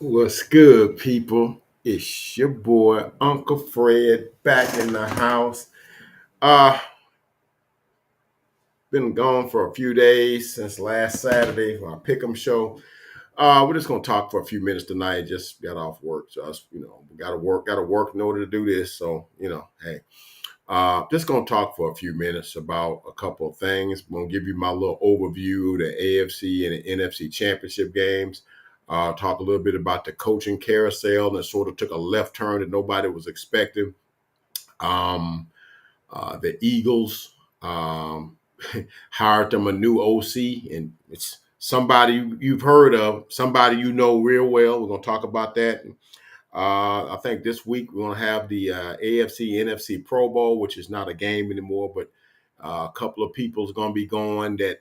What's good, people? It's your boy Uncle Fred back in the house. Uh been gone for a few days since last Saturday for our pick'em show. We're just gonna talk for a few minutes tonight. Just got off work, so we gotta work in order to do this. So hey, just gonna talk for a few minutes about a couple of things. I'm gonna give you my little overview of the AFC and the NFC championship games. Talk a little bit about the coaching carousel that sort of took a left turn that nobody was expecting. Um, the Eagles hired them a new OC, and it's somebody you've heard of, somebody you know real well. We're gonna talk about that. I think this week we're going to have the AFC NFC Pro Bowl, which is not a game anymore, but a couple of people is going to be going that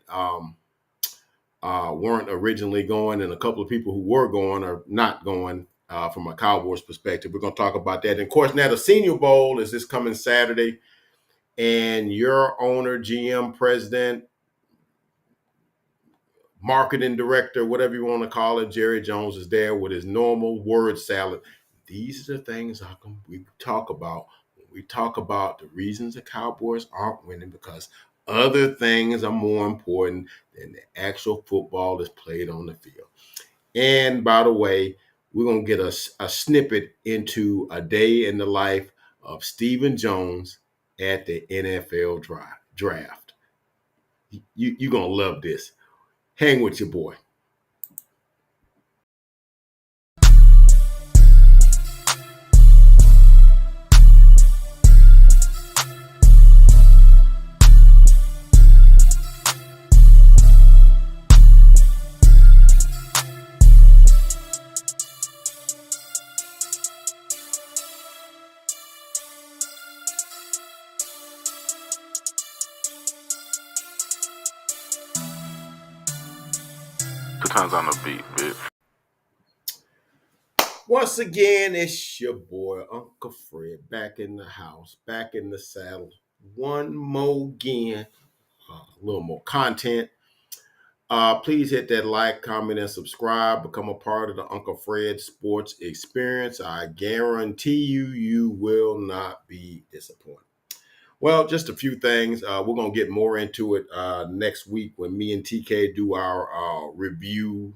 weren't originally going, and a couple of people who were going are not going from a Cowboys perspective. We're going to talk about that. And of course, now the Senior Bowl is this coming Saturday, and your owner, GM, president, marketing director, whatever you want to call it, Jerry Jones is there with his normal word salad. These are the things we talk about when we talk about the reasons the Cowboys aren't winning, because other things are more important than the actual football that's played on the field. And by the way, we're going to get a snippet into a day in the life of Stephen Jones at the NFL draft. You're going to love this. Hang with your boy. Two times on the beat, bitch. Once again, it's your boy, Uncle Fred, back in the house, back in the saddle. One more again, a little more content. Please hit that like, comment, and subscribe. Become a part of the Uncle Fred Sports Experience. I guarantee you will not be disappointed. Well, just a few things. We're going to get more into it next week when me and TK do our review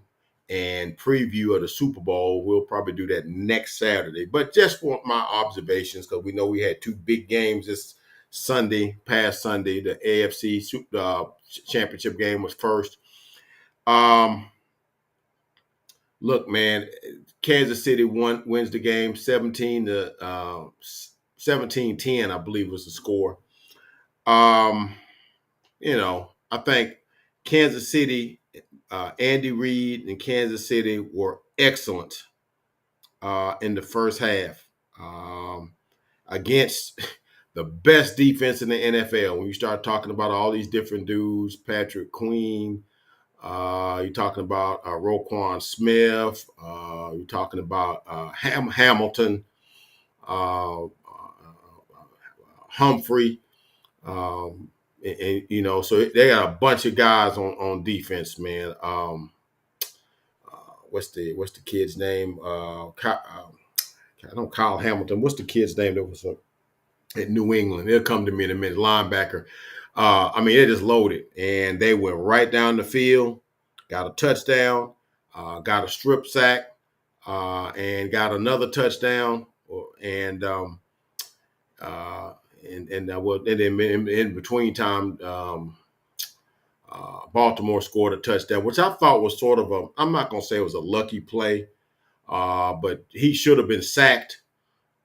and preview of the Super Bowl. We'll probably do that next Saturday. But just want my observations, because we know we had two big games this past Sunday. The AFC championship game was first. Um, Look, man, Kansas City wins the game 17-10, I believe was the score. Um, I think Kansas City, Andy Reid and Kansas City were excellent in the first half against the best defense in the NFL. When you start talking about all these different dudes, Patrick Queen, you're talking about Roquan Smith, you're talking about Hamilton, Humphrey. So they got a bunch of guys on defense, man. What's the kid's name? I don't Kyle Hamilton. What's the kid's name that was at New England? It'll come to me in a minute. Linebacker. They just loaded, and they went right down the field, got a touchdown, got a strip sack, and got another touchdown, and then in between time, Baltimore scored a touchdown, which I thought was sort of I'm not going to say it was a lucky play, but he should have been sacked.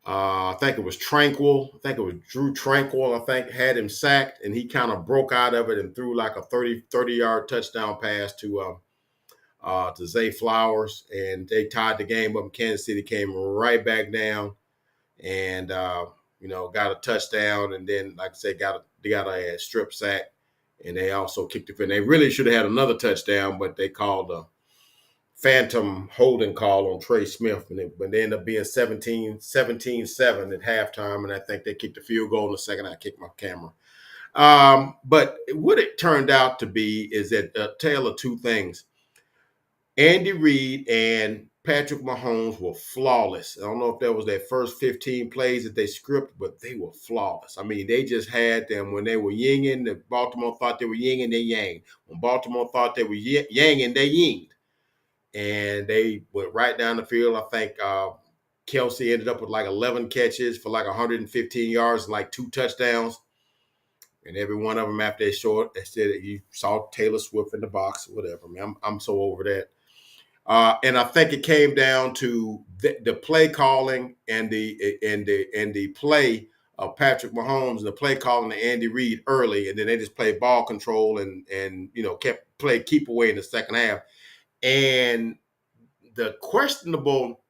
I think it was Tranquil. I think it was Drew Tranquil, I think, had him sacked, and he kind of broke out of it and threw like a 30-yard touchdown pass to Zay Flowers, and they tied the game up. Kansas City came right back down and, got a touchdown, and then, like I said, they got a strip sack, and they also kicked it. And they really should have had another touchdown, but they called a phantom holding call on Trey Smith, but they ended up being 17-7 at halftime, and I think they kicked the field goal in the second. I kicked my camera. But what it turned out to be is a tale of two things. Andy Reid and Patrick Mahomes were flawless. I don't know if that was their first 15 plays that they scripted, but they were flawless. I mean, they just had them when they were yinging. The Baltimore thought they were yinging, they yanged. When Baltimore thought they were yanging, they yinged. And they went right down the field. I think Kelsey ended up with like 11 catches for like 115 yards and like 2 touchdowns. And every one of them after they short, they said you saw Taylor Swift in the box, whatever. Man, I'm so over that. And I think it came down to the play calling and the play of Patrick Mahomes and the play calling of Andy Reid early, and then they just played ball control and keep away in the second half. And the questionable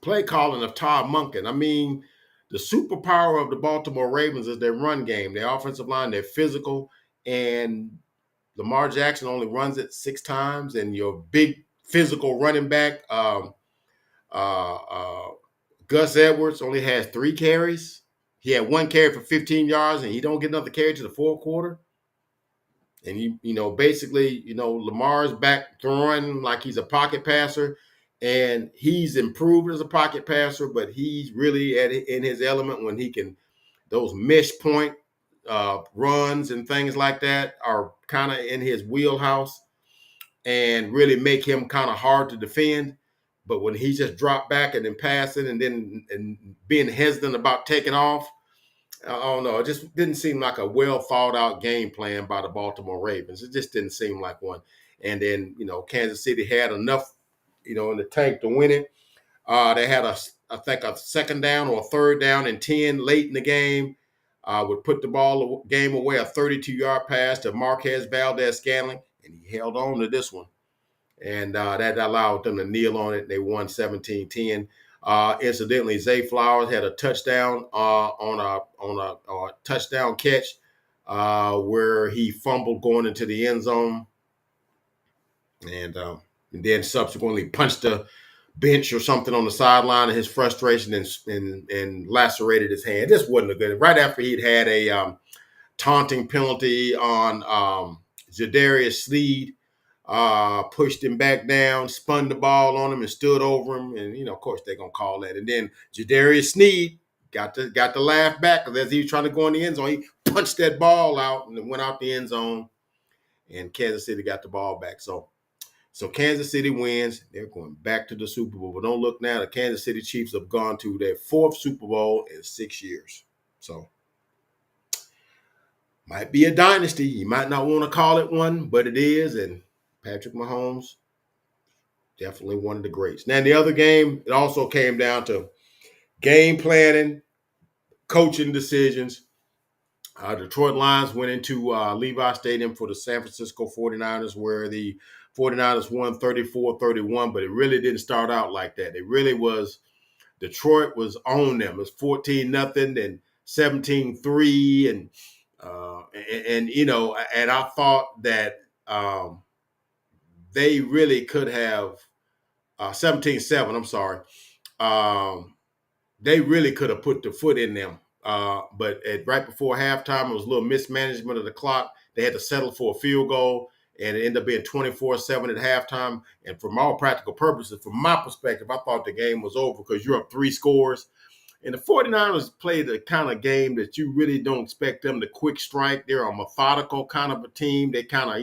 play calling of Todd Monken. I mean, the superpower of the Baltimore Ravens is their run game, their offensive line, they're physical, and Lamar Jackson only runs it 6 times, and your big physical running back, uh, uh, Gus Edwards, only has 3 carries. He had 1 carry for 15 yards, and he don't get another carry to the fourth quarter. And basically, Lamar's back throwing like he's a pocket passer, and he's improved as a pocket passer, but he's really in his element when he can those mesh point runs and things like that are kind of in his wheelhouse and really make him kind of hard to defend. But when he just dropped back and then passing and being hesitant about taking off, I don't know. It just didn't seem like a well thought out game plan by the Baltimore Ravens. It just didn't seem like one. And then, Kansas City had enough, in the tank to win it. They had I think a second down or a third down and 10 late in the game. Would put the game away, a 32-yard pass to Marquez Valdez-Scantling, and he held on to this one. And that allowed them to kneel on it. They won 17-10. Incidentally, Zay Flowers had a touchdown on a touchdown catch where he fumbled going into the end zone, and then subsequently punched the bench or something on the sideline in his frustration and lacerated his hand. This wasn't a good. Right after he'd had a taunting penalty on Jadarius Sneed. Pushed him back down, spun the ball on him, and stood over him. And of course, they're gonna call that. And then Jadarius Sneed got the laugh back because as he was trying to go in the end zone, he punched that ball out and it went out the end zone. And Kansas City got the ball back. So Kansas City wins. They're going back to the Super Bowl. But don't look now. The Kansas City Chiefs have gone to their 4th Super Bowl in 6 years. So might be a dynasty. You might not want to call it one, but it is. And Patrick Mahomes, definitely one of the greats. Now, in the other game, it also came down to game planning, coaching decisions. Detroit Lions went into Levi Stadium for the San Francisco 49ers, where the 49ers won 34-31, but it really didn't start out like that. It really was Detroit was on them. It was 14-0 and 17-3, and I thought that they really could have 17-7. I'm sorry. They really could have put the foot in them. But right before halftime, it was a little mismanagement of the clock. They had to settle for a field goal, and it ended up being 24-7 at halftime. And from all practical purposes, from my perspective, I thought the game was over because you're up 3 scores. And the 49ers play the kind of game that you really don't expect them to quick strike. They're a methodical kind of a team. They kind of,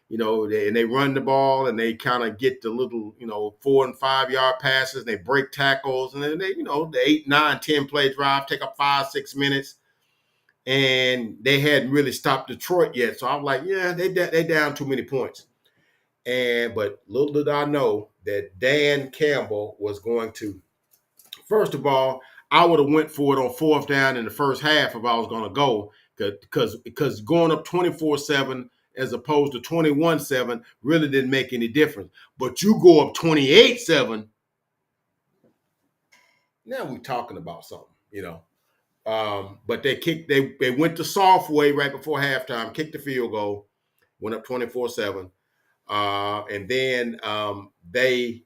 they run the ball and they kind of get the little, 4 and 5 yard passes. And they break tackles, and then the 8, 9, 10 play drive take up 5-6 minutes. And they hadn't really stopped Detroit yet. So I'm like, yeah, they down too many points. But little did I know that Dan Campbell was going to, first of all, I would have went for it on 4th down in the first half if I was going to go, because going up 24-7 as opposed to 21-7 really didn't make any difference. But you go up 28-7, now we're talking about something, But they went the soft way right before halftime, kicked the field goal, went up 24-7, and then the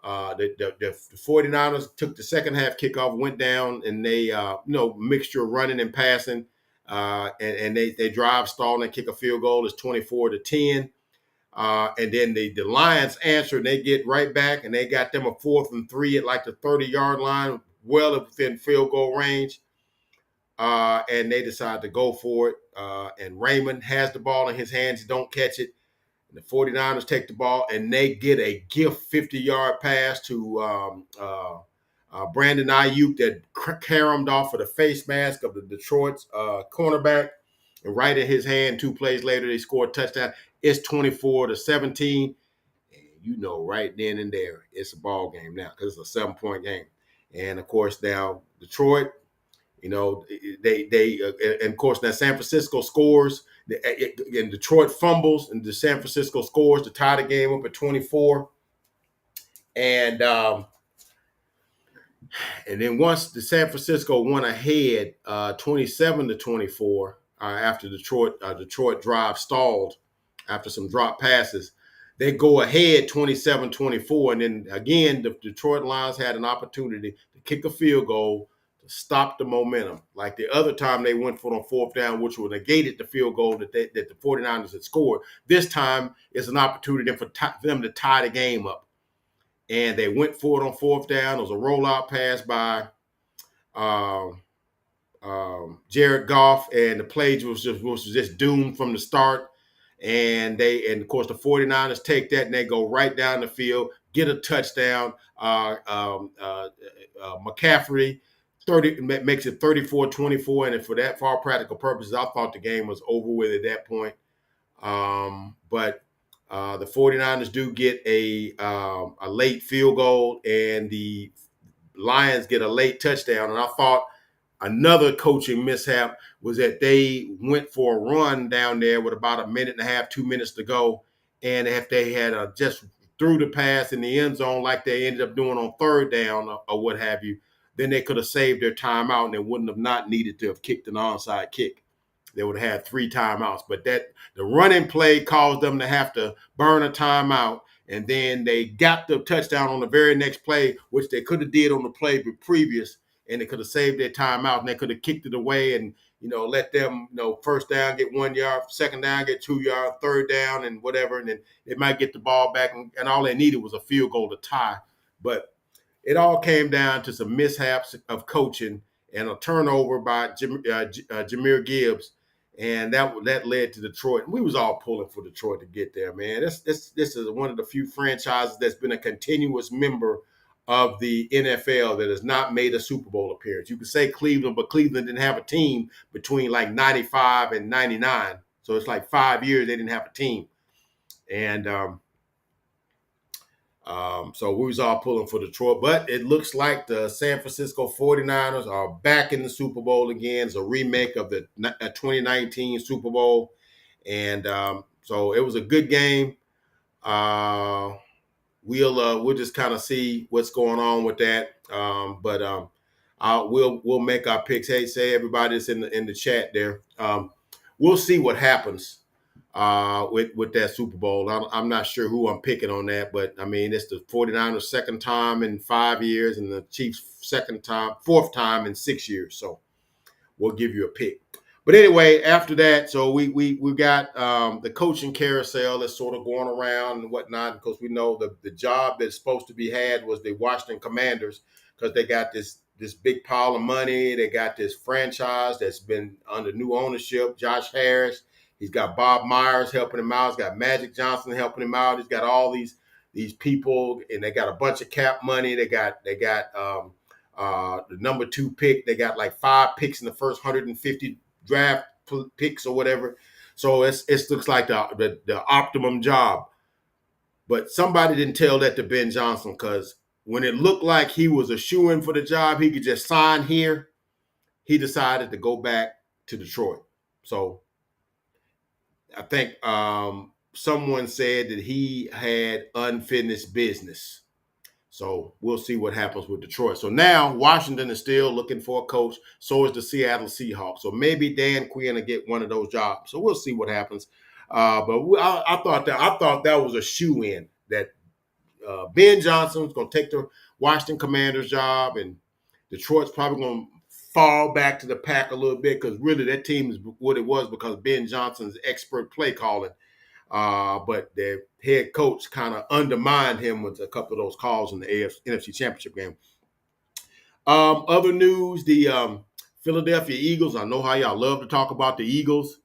49ers took the second half kickoff, went down, and they, mixture of running and passing, and they drive, stall, and kick a field goal. It's 24-10. And then the Lions answer, and they get right back, and they got them a 4th and 3 at like the 30-yard line, well within field goal range. And they decide to go for it. And Raymond has the ball in his hands. He don't catch it. And the 49ers take the ball, and they get a gift 50-yard pass to Brandon Ayuk that caromed off of the face mask of the Detroit's cornerback. And right in his hand, 2 plays later, they scored a touchdown. It's 24-17. And you know, right then and there, it's a ball game now because it's a 7-point game. And of course, now Detroit, you know, and of course now San Francisco scores, and Detroit fumbles, and the San Francisco scores to tie the game up at 24. And then once the San Francisco went ahead 27-24 after Detroit drive stalled after some drop passes, they go ahead 27-24. And then again, the Detroit Lions had an opportunity to kick a field goal to stop the momentum. Like the other time they went for it on 4th down, which would have negated the field goal that the 49ers had scored. This time is an opportunity for them to tie the game up. And they went for it on 4th down. It was a rollout pass by Jared Goff, and the play was just doomed from the start. And of course the 49ers take that and they go right down the field, get a touchdown. McCaffrey makes it 34-24, and for all practical purposes, I thought the game was over with at that point. But the 49ers do get a late field goal, and the Lions get a late touchdown. And I thought another coaching mishap was that they went for a run down there with about a minute and a half, 2 minutes to go. And if they had just threw the pass in the end zone like they ended up doing on 3rd down or what have you, then they could have saved their timeout and they wouldn't have not needed to have kicked an onside kick. They would have had 3 timeouts. But the running play caused them to have to burn a timeout. And then they got the touchdown on the very next play, which they could have did on the play previous, and they could have saved their timeout, and they could have kicked it away and, let them, 1st down get 1 yard, 2nd down get 2 yards, 3rd down and whatever. And then they might get the ball back, and all they needed was a field goal to tie. But it all came down to some mishaps of coaching and a turnover by Jahmyr Gibbs. And that led to Detroit. And we was all pulling for Detroit to get there, man. This is one of the few franchises that's been a continuous member of the NFL that has not made a Super Bowl appearance. You could say Cleveland, but Cleveland didn't have a team between like 95 and 99. So it's like 5 years they didn't have a team. And so we was all pulling for Detroit. But it looks like the San Francisco 49ers are back in the Super Bowl again. It's a remake of the 2019 Super Bowl. And so it was a good game. We'll just kind of see what's going on with that. But we'll make our picks. Hey, say everybody that's in the chat there. We'll see what happens with that Super Bowl. I'm not sure who I'm picking on that, but I mean it's the 49ers' second time in 5 years, and the Chiefs' fourth time in 6 years. So we'll give you a pick. But anyway, after that, so we got the coaching carousel that's sort of going around and whatnot, because we know the job that's supposed to be had was the Washington Commanders, because they got this big pile of money. They got this franchise that's been under new ownership. Josh Harris, he's got Bob Myers helping him out. He's got Magic Johnson helping him out. He's got all these people, and they got a bunch of cap money. They got the number 2 pick. They got like 5 picks in the first 150 draft picks or whatever. So it looks like the optimum job. But somebody didn't tell that to Ben Johnson, because when it looked like he was a shoo-in for the job, he could just sign here, he decided to go back to Detroit. So I think someone said that he had unfinished business. So we'll see what happens with Detroit. So now Washington is still looking for a coach. So is the Seattle Seahawks. So maybe Dan Quinn will get one of those jobs. So we'll see what happens. But I thought that was a shoo-in, that Ben Johnson was going to take the Washington Commanders job, and Detroit's probably going to fall back to the pack a little bit, because really that team is what it was because Ben Johnson's expert play calling. but their head coach kind of undermined him with a couple of those calls in the NFC Championship game. Other news, the Philadelphia Eagles. I know how y'all love to talk about the Eagles.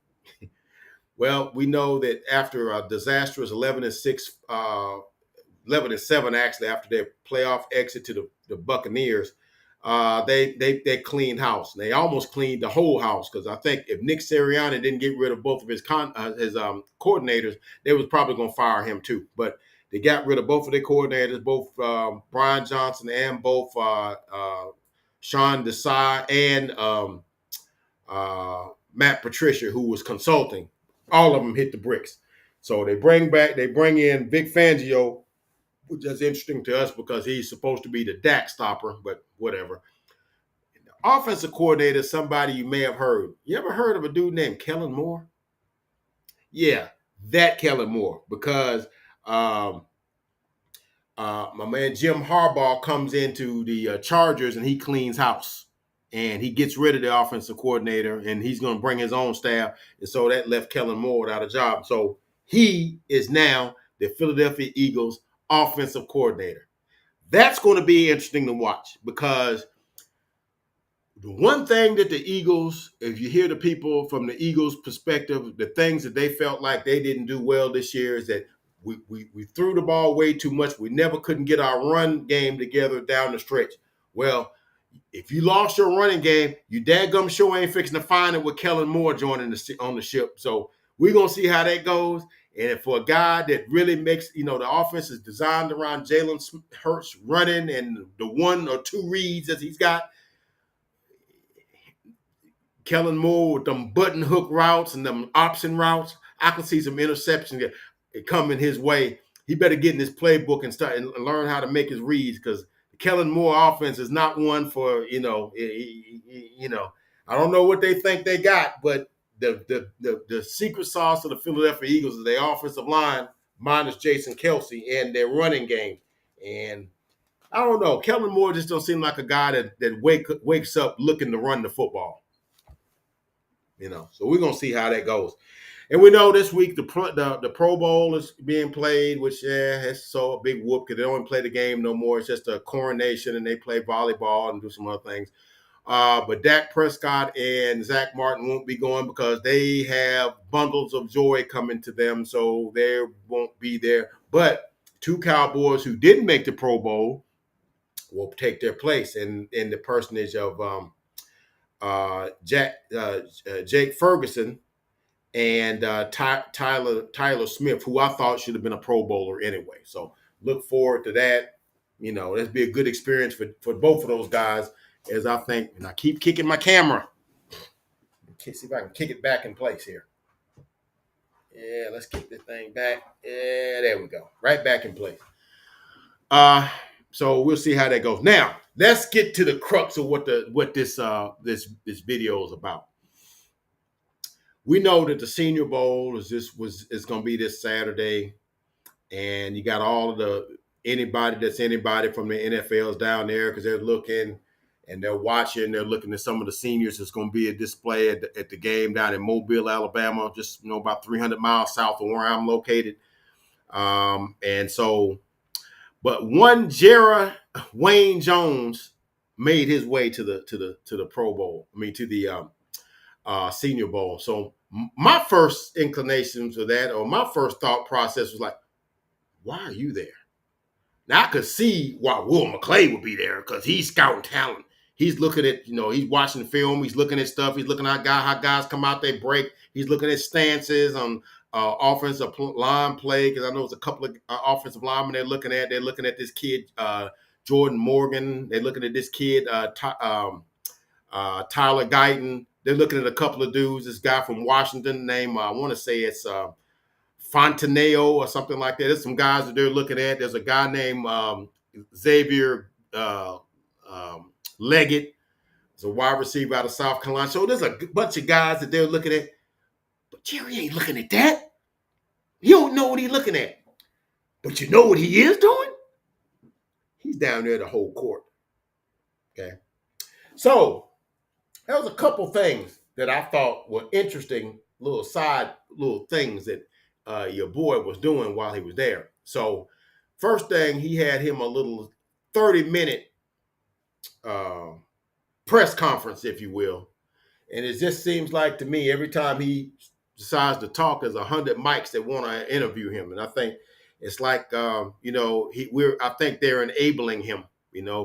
Well, we know that after a disastrous 11-6, 11-7 actually, after their playoff exit to the Buccaneers, they cleaned house. They almost cleaned the whole house, because I think if Nick Sirianni didn't get rid of both of his coordinators, they was probably going to fire him too. But they got rid of both of their coordinators, both Brian Johnson and both Sean Desai and Matt Patricia, who was consulting. All of them hit the bricks. So they bring in Vic Fangio, which is interesting to us because he's supposed to be the Dak stopper, but whatever. The offensive coordinator, somebody you may have heard. You ever heard of a dude named Kellen Moore? Yeah, that Kellen Moore, because my man Jim Harbaugh comes into the Chargers and he cleans house. And he gets rid of the offensive coordinator, and he's going to bring his own staff. And so that left Kellen Moore without a job. So he is now the Philadelphia Eagles offensive coordinator. That's going to be interesting to watch, because the one thing that the Eagles, if you hear the people from the Eagles' perspective, the things that they felt like they didn't do well this year is that we threw the ball way too much. We never couldn't get our run game together down the stretch. Well, if you lost your running game, you dadgum sure ain't fixing to find it with Kellen Moore joining on the ship. So we're going to see how that goes. And for a guy that really makes, the offense is designed around Jalen Hurts running and the one or two reads that he's got, Kellen Moore with them button hook routes and them option routes, I can see some interceptions coming his way. He better get in his playbook and start and learn how to make his reads, because Kellen Moore offense is not one for, I don't know what they think they got, but the secret sauce of the Philadelphia Eagles is their offensive line minus Jason Kelsey and their running game. And I don't know, Kellen Moore just don't seem like a guy that wakes up looking to run the football. So we're gonna see how that goes. And we know this week the Pro Bowl is being played, which it's so a big whoop, because they don't play the game no more. It's just a coronation, and they play volleyball and do some other things. But Dak Prescott and Zach Martin won't be going because they have bundles of joy coming to them, so they won't be there. But two Cowboys who didn't make the Pro Bowl will take their place in the personage of Jake Ferguson and Tyler Smith, who I thought should have been a Pro Bowler anyway. So look forward to that. That'd be a good experience for both of those guys, as I think. And I keep kicking my camera. See if I can kick it back in place here. Yeah, let's kick this thing back. Yeah, there we go. Right back in place. So we'll see how that goes. Now, let's get to the crux of what this video is about. We know that the Senior Bowl is going to be this Saturday, and you got all of anybody from the NFLs down there, because they're looking and they're watching. They're looking at some of the seniors. It's going to be a display at the game down in Mobile, Alabama, just about 300 miles south of where I'm located. And so, but one Jera Wayne Jones made his way to the Pro Bowl. I mean, to the Senior Bowl. So my first inclination to that, or my first thought process, was like, why are you there? Now I could see why Will McClay would be there, because he's scouting talent. He's looking at, he's watching film. He's looking at stuff. He's looking at how guys come out, they break. He's looking at stances on offensive line play, because I know there's a couple of offensive linemen they're looking at. They're looking at this kid, Jordan Morgan. They're looking at this kid, Tyler Guyton. They're looking at a couple of dudes. This guy from Washington named, I want to say it's Fonteneo or something like that. There's some guys that they're looking at. There's a guy named Xavier Leggett. It's a wide receiver out of South Carolina. So there's a bunch of guys that they're looking at. But Jerry ain't looking at that. He don't know what he's looking at. But you know what he is doing? He's down there the whole court. Okay. So there was a couple things that I thought were interesting, little things that your boy was doing while he was there. So first thing, he had him a little 30-minute uh, press conference, if you will. And it just seems like to me, every time he decides to talk, there's 100 mics that want to interview him. And I think it's like, I think they're enabling him.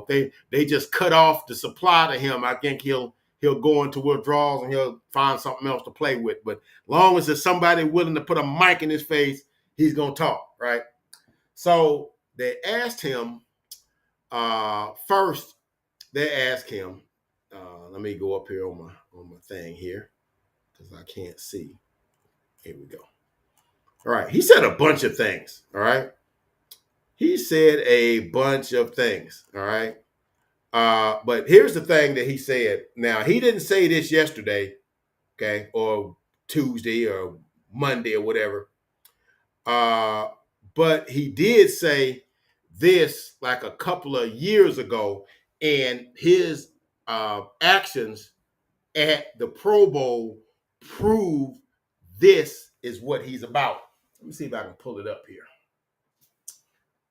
They just cut off the supply to him. I think he'll go into withdrawals and he'll find something else to play with. But long as there's somebody willing to put a mic in his face, he's gonna talk, right? So they asked him first. They asked him. Let me go up here on my thing here because I can't see. Here we go. All right. He said a bunch of things. All right. He said a bunch of things. All right. But here's the thing that he said. Now, he didn't say this yesterday, okay, or Tuesday or Monday or whatever. Uh, but he did say this like a couple of years ago, and his actions at the Pro Bowl prove this is what he's about. Let me see if I can pull it up here.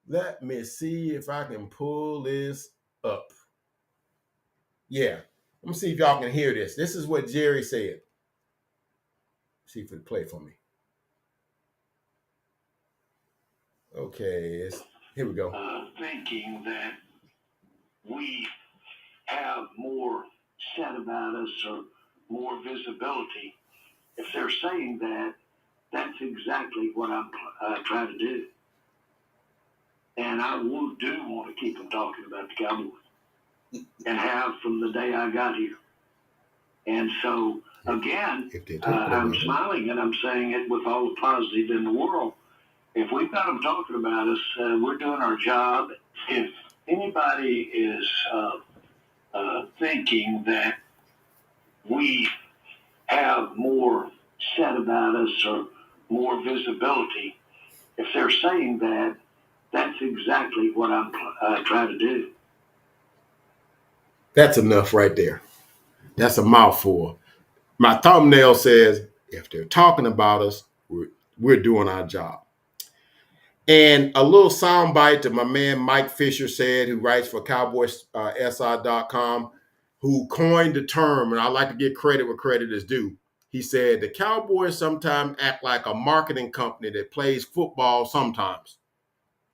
Let me see if I can pull this up. Yeah. Let me see if y'all can hear this. This is what Jerry said. See if it'll play for me. Okay, here we go. Thinking that we have more said about us or more visibility. If they're saying that, that's exactly what I'm trying to do. And I do want to keep them talking about the Cowboys and have from the day I got here. And so, again, I'm smiling and I'm saying it with all the positive in the world. If we've got them talking about us, we're doing our job. If anybody is thinking that we have more said about us or more visibility, if they're saying that, that's exactly what I'm trying to do. That's enough right there. That's a mouthful. My thumbnail says, if they're talking about us, we're doing our job. And a little soundbite that my man Mike Fisher said, who writes for CowboysSI.com, who coined the term, and I like to give credit where credit is due. He said, the Cowboys sometimes act like a marketing company that plays football sometimes,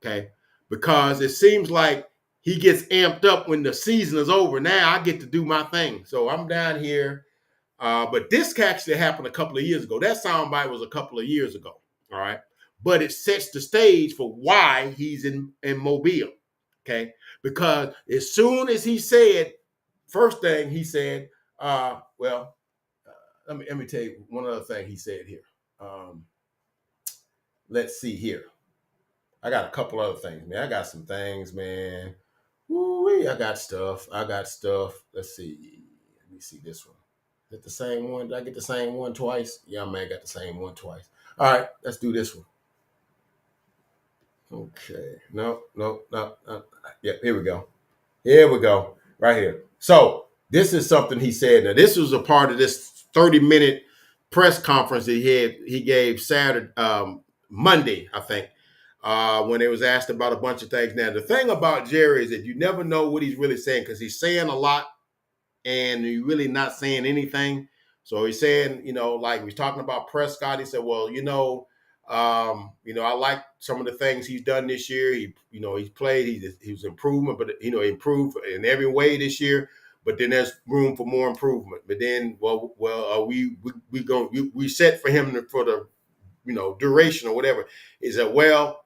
okay? Because it seems like he gets amped up when the season is over. Now I get to do my thing. So I'm down here. But this actually happened a couple of years ago. That soundbite was a couple of years ago, all right? But it sets the stage for why he's in Mobile, okay? Because as soon as he said, first thing he said, let me tell you one other thing he said here. Let's see here. I got a couple other things, man. I got some things, man. Woo-wee, I got stuff. Let's see. Let me see this one. Is it the same one? Did I get the same one twice? Yeah, man, I got the same one twice. All right, let's do this one. Okay. No. Yeah, here we go. Right here. So this is something he said. Now, this was a part of this 30-minute press conference that he gave Saturday, Monday, I think, when it was asked about a bunch of things. Now, the thing about Jerry is that you never know what he's really saying because he's saying a lot and he's really not saying anything. So he's saying, like he's talking about Prescott. He said, well, I like some of the things he's done this year. He's played. He was improvement, but he improved in every way this year. But then there's room for more improvement. But then, we set for him for the duration or whatever. He said, well,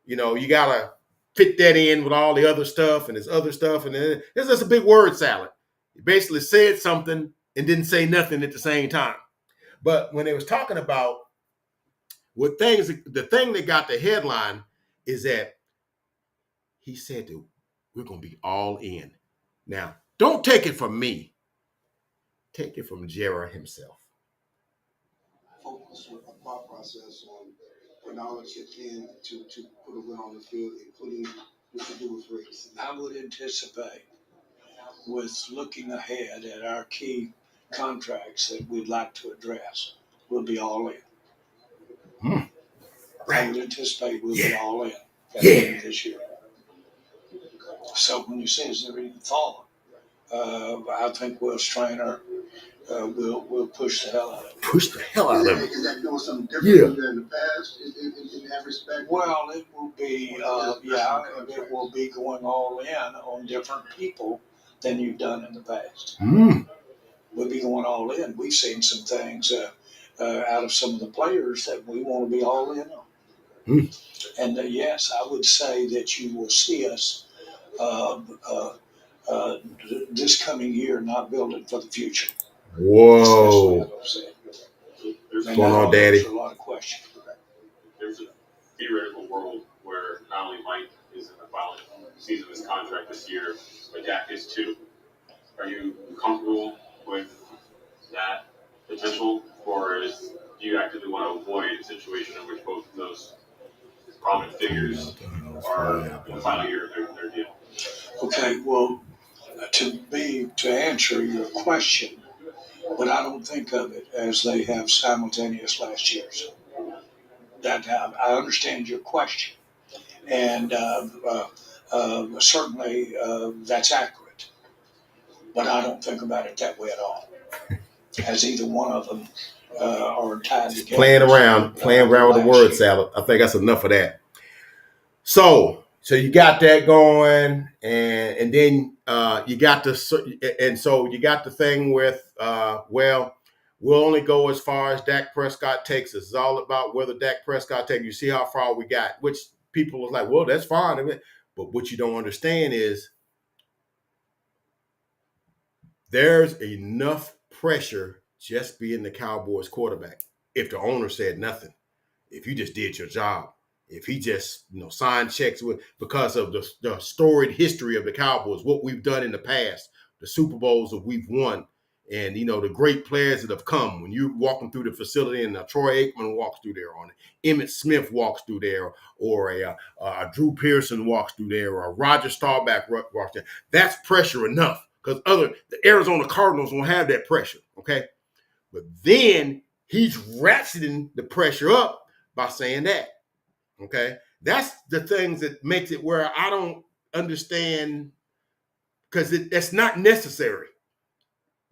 you gotta fit that in with all the other stuff and this other stuff, and then it's just a big word salad. He basically said something and didn't say nothing at the same time. But when they was talking about the thing that got the headline is that he said that we're going to be all in. Now, don't take it from me. Take it from Jerry himself. Focus with a thought process on putting all that you can to put a win on the field, including what you do with race. I would anticipate, with looking ahead at our key contracts that we'd like to address, we'll be all in. I would anticipate we'll be all in at Yeah. the end of this year. So when you say is there any thought, I think Will Strainer will push the hell out of it. Push the hell out of it. Is that doing something different than in the past in that respect? Well, it will be, it will be going all in on different people than you've done in the past. We'll be going all in. We've seen some things out of some of the players that we want to be all in on. And yes, I would say that you will see us this coming year not building for the future. Whoa. What's going on, Daddy? A lot of questions. There's a theoretical world where not only Mike is in the final season of his contract this year, but Dak is too. Are you comfortable with that potential, or do you actively want to avoid a situation in which both of those prominent figures are in the final year of their deal? Okay, well, to answer your question, but I don't think of it as they have simultaneous last years. That I understand your question, and certainly that's accurate. But I don't think about it that way at all. As either one of them are tied together. Playing around with the word salad. I think that's enough of that. So you got that going, and then you got the thing with we'll only go as far as Dak Prescott takes us. It's all about whether Dak Prescott takes. You see how far we got, which people are like, well, that's fine. But what you don't understand is there's enough pressure just being the Cowboys quarterback. If the owner said nothing, if you just did your job, if he just signed checks because of the storied history of the Cowboys, what we've done in the past, the Super Bowls that we've won, and the great players that have come. When you're walking through the facility and Troy Aikman walks through there, or Emmitt Smith walks through there, or a Drew Pearson walks through there, or a Roger Staubach walks there, that's pressure enough. Because the Arizona Cardinals won't have that pressure, okay? But then he's ratcheting the pressure up by saying that, okay? That's the things that makes it where I don't understand, because it's not necessary,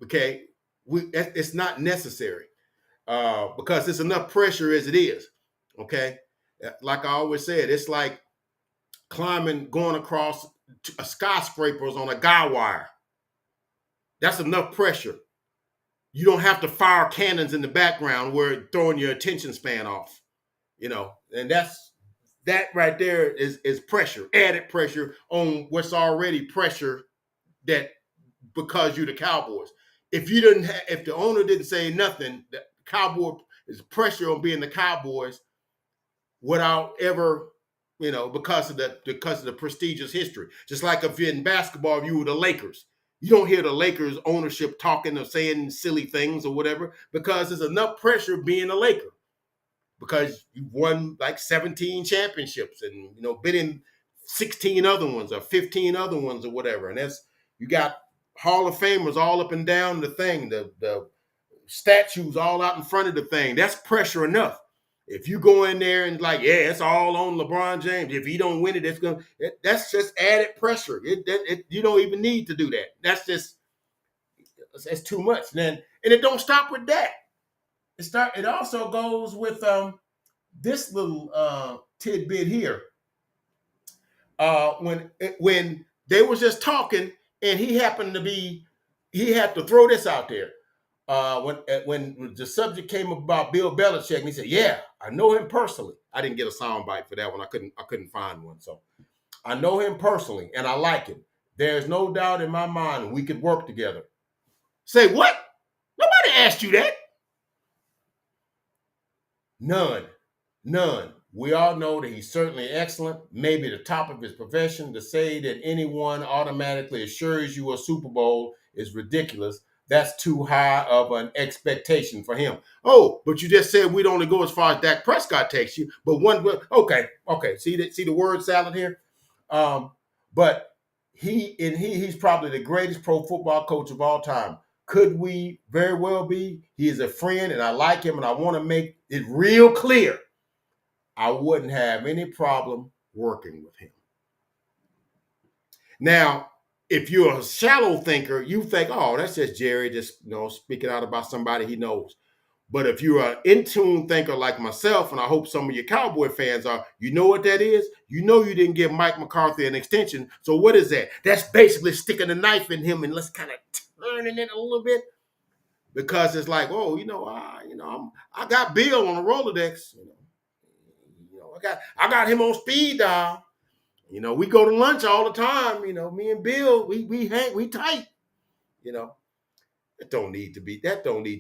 okay? It's not necessary because there's enough pressure as it is, okay? Like I always said, it's like going across skyscrapers on a guy wire. That's enough pressure. You don't have to fire cannons in the background where it's throwing your attention span off, and that right there is pressure, added pressure on what's already pressure that because you're the Cowboys. If the owner didn't say nothing, the Cowboy is pressure on being the Cowboys without ever, because of the prestigious history. Just like if you're in basketball, if you were the Lakers. You don't hear the Lakers ownership talking or saying silly things or whatever, because there's enough pressure being a Laker. Because you've won like 17 championships and been in 16 other ones or 15 other ones or whatever. And you got Hall of Famers all up and down the thing, the statues all out in front of the thing. That's pressure enough. If you go in there and it's all on LeBron James. If he don't win it, that's just added pressure. You don't even need to do that. That's too much. And it don't stop with that. It also goes with this little tidbit here. When they was just talking, and he had to throw this out there. When the subject came about Bill Belichick, and he said, "Yeah, I know him personally." I didn't get a soundbite for that one. I couldn't find one. So I know him personally, and I like him. There's no doubt in my mind we could work together. Say what? Nobody asked you that. None. We all know that he's certainly excellent, maybe the top of his profession. To say that anyone automatically assures you a Super Bowl is ridiculous. That's too high of an expectation for him. Oh, but you just said we'd only go as far as Dak Prescott takes you. But okay. See the word salad here? But he's probably the greatest pro football coach of all time. Could we very well be? He is a friend, and I like him, and I want to make it real clear. I wouldn't have any problem working with him. Now, if you're a shallow thinker, you think, oh, that's just Jerry just speaking out about somebody he knows. But if you're an in-tune thinker like myself, and I hope some of your Cowboy fans are, you know what that is? You know you didn't give Mike McCarthy an extension. So what is that? That's basically sticking a knife in him and let's kind of turning it a little bit. Because it's like, oh, I got Bill on the Rolodex. I got him on speed dial. We go to lunch all the time. Me and Bill, we tight. That don't need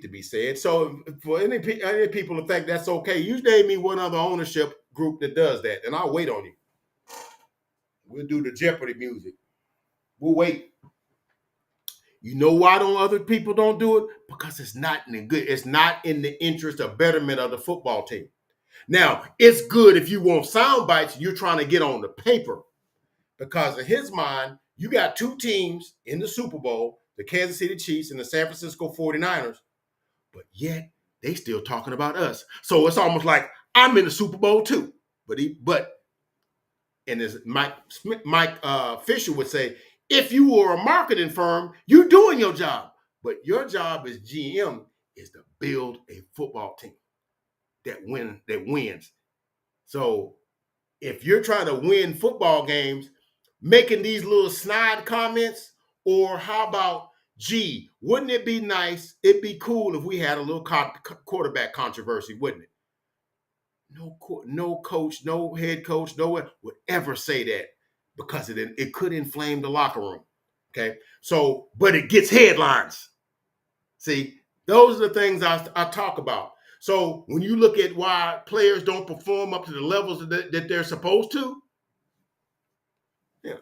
to be said. So for any people to think that's okay, you name me one other ownership group that does that, and I'll wait on you. We'll do the Jeopardy music. We'll wait. You know why other people don't do it? Because it's not in the interest or betterment of the football team. Now, it's good if you want sound bites, you're trying to get on the paper. Because in his mind, you got two teams in the Super Bowl, the Kansas City Chiefs and the San Francisco 49ers, but yet they still talking about us. So it's almost like I'm in the Super Bowl too. And as Mike Fisher would say, if you were a marketing firm, you're doing your job. But your job as GM is to build a football team that wins. So if you're trying to win football games, making these little snide comments, or how about, gee, wouldn't it be nice? It'd be cool if we had a little quarterback controversy, wouldn't it? No coach, no head coach, no one would ever say that because it could inflame the locker room. Okay, so but it gets headlines. See, those are the things I talk about. So when you look at why players don't perform up to the levels that they're supposed to, yeah.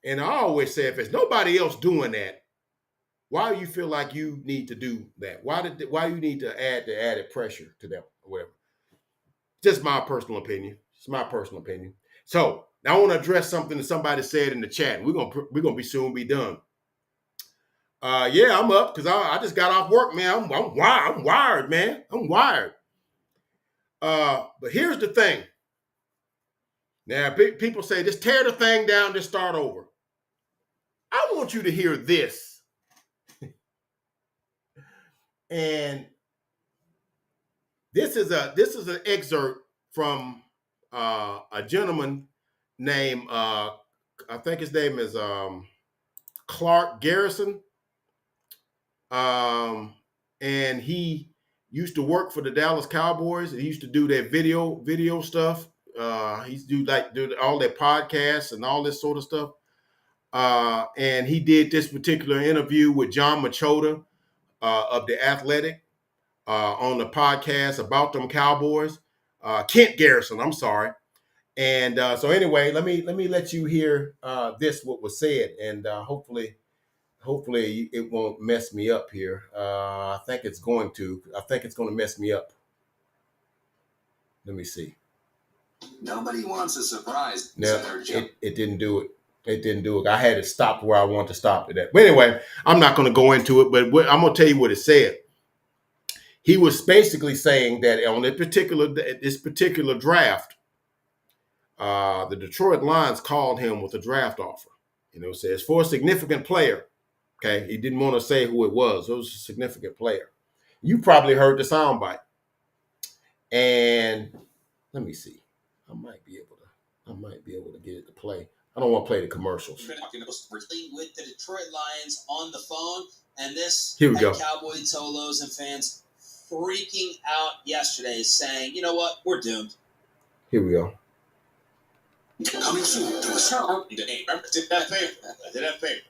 And I always say, if there's nobody else doing that, why do you feel like you need to do that? Why you need to add the added pressure to them or whatever? Just my personal opinion. It's my personal opinion. So now I want to address something that somebody said in the chat. We're gonna be soon be done. Yeah, I'm up because I just got off work, man. I'm wired, man. I'm wired. But here's the thing. Now, people say, just tear the thing down, just start over. I want you to hear this. And this is an excerpt from a gentleman named, I think his name is Clark Garrison. And he used to work for the Dallas Cowboys. He used to do their video stuff. He used to do all their podcasts and all this sort of stuff. And he did this particular interview with John Machota of The Athletic on the podcast about them Cowboys. Kent Garrison, I'm sorry. And so anyway, let me let you hear what was said, and hopefully it won't mess me up here. I think it's going to mess me up. Let me see. Nobody wants a surprise. No, it didn't do it. It didn't do it. I had it stopped where I want to stop it at. But anyway, I'm not going to go into it, but I'm going to tell you what it said. He was basically saying that on this particular draft, the Detroit Lions called him with a draft offer. It says for a significant player. Okay, he didn't want to say who it was. It was a significant player. You probably heard the soundbite. And let me see. I might be able to get it to play. I don't want to play the commercials. With the Detroit Lions on the phone, and this Here we go. Cowboy Tolos and fans freaking out yesterday, saying, "You know what? We're doomed." Here we go. Coming soon to a show. Did that favor.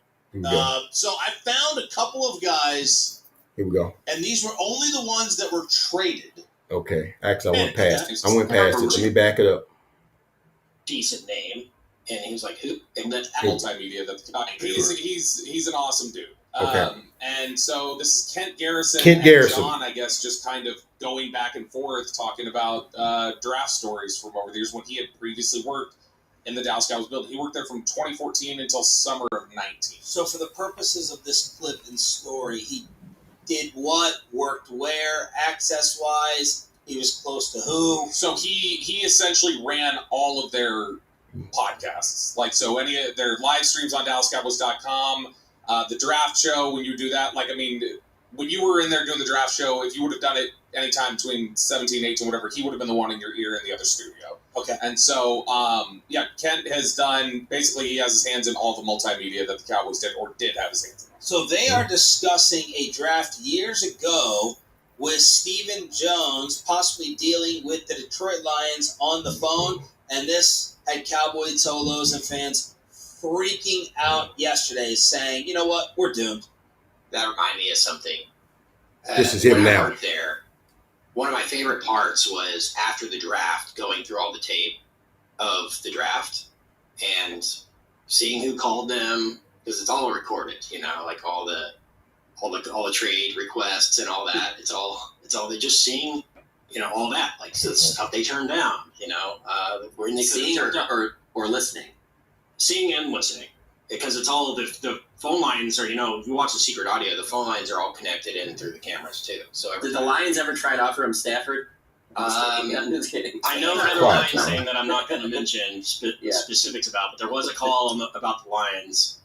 So I found a couple of guys. Here we go. And these were only the ones that were traded. Okay. Actually, I went past it. Let me back it up. Decent name. And he was like, who? And then multimedia. He's an awesome dude. Okay. And so this is Kent Garrison. John, I guess, just kind of going back and forth talking about draft stories from over the years when he had previously worked in the Dallas Cowboys building. He worked there from 2014 until summer of 19. So for the purposes of this clip and story, he did what, worked where, access-wise? He was close to who? So he essentially ran all of their podcasts. Like, so any of their live streams on DallasCowboys.com, the draft show, when you do that, like, I mean, when you were in there doing the draft show, if you would have done it anytime between 17, 18, whatever, he would have been the one in your ear in the other studio. Okay. And so, Kent has done, basically he has his hands in all the multimedia that the Cowboys did or did have his hands in. So they are discussing a draft years ago with Stephen Jones possibly dealing with the Detroit Lions on the phone, and this had Cowboy Tolos and fans freaking out yesterday, saying, you know what, we're doomed. That reminded me of something. This is him when now. I worked there, one of my favorite parts was after the draft, going through all the tape of the draft and seeing who called them, because it's all recorded, like all the trade requests and all that. It's all they're just seeing, all that, like so stuff they turned down, when they seeing or listening, seeing and listening, because it's all the phone lines are, if you watch the secret audio, the phone lines are all connected in through the cameras too. So did the Lions ever try to offer him Stafford? I'm just kidding. I know another Lions thing that I'm not going to mention specifics about, but there was a call about the Lions,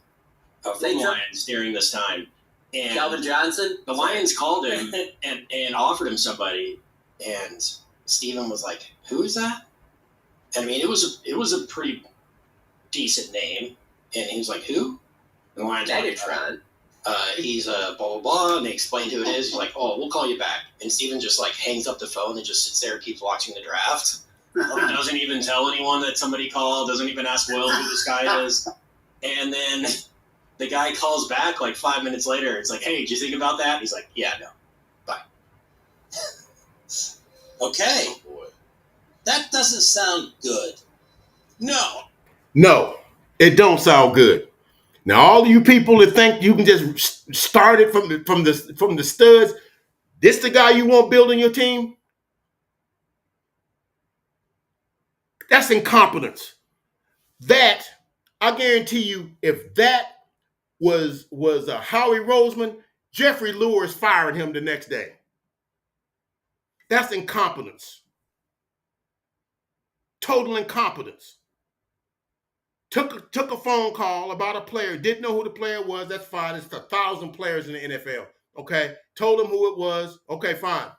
from the Lions during this time. And Calvin Johnson? The Lions called him and offered him somebody, and Steven was like, "Who is that?" And I mean, it was a pretty decent name, and he was like, "Who?" And the Lions Megatron. He's blah blah blah, and they explained who it is. He's like, "Oh, we'll call you back." And Steven just like hangs up the phone and just sits there and keeps watching the draft. Doesn't even tell anyone that somebody called. Doesn't even ask Will who this guy is. And then the guy calls back like 5 minutes later. It's like, "Hey, did you think about that?" He's like, "Yeah, no, bye." Okay. Oh, boy. That doesn't sound good. No, it don't sound good. Now, all you people that think you can just start it from the studs, this the guy you want building your team? That's incompetence. That, I guarantee you, if that was a Howie Roseman, Jeffrey Lewis firing him the next day. That's incompetence. Total incompetence. Took a phone call about a player, didn't know who the player was, that's fine. It's 1,000 players in the NFL. Okay. Told him who it was. Okay, fine.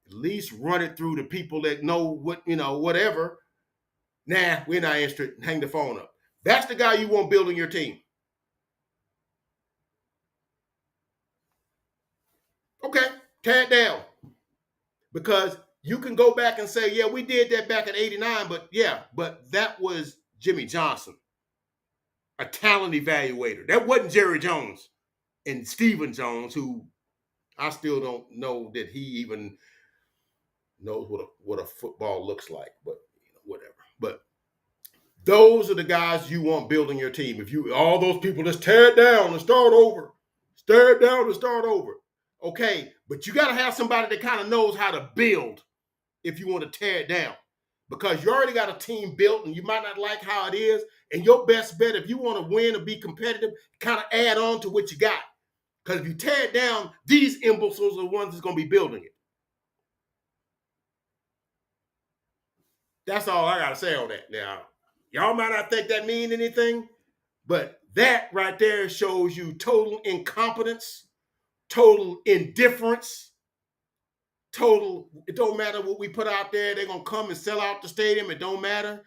At least run it through the people that know what, whatever. Nah, we're not interested. Hang the phone up. That's the guy you want building your team. Okay, tear it down. Because you can go back and say, yeah, we did that back in '89, but that was Jimmy Johnson, a talent evaluator. That wasn't Jerry Jones and Stephen Jones, who I still don't know that he even knows what a football looks like, but whatever. But those are the guys you want building your team. If you all those people just tear it down and start over. Tear it down and start over. Okay, but you got to have somebody that kind of knows how to build if you want to tear it down. Because you already got a team built and you might not like how it is. And your best bet, if you want to win or be competitive, kind of add on to what you got. Because if you tear it down, these imbeciles are the ones that's going to be building it. That's all I got to say on that. Now, y'all might not think that mean anything, but that right there shows you total incompetence, total indifference, it don't matter what we put out there. They're going to come and sell out the stadium. It don't matter. I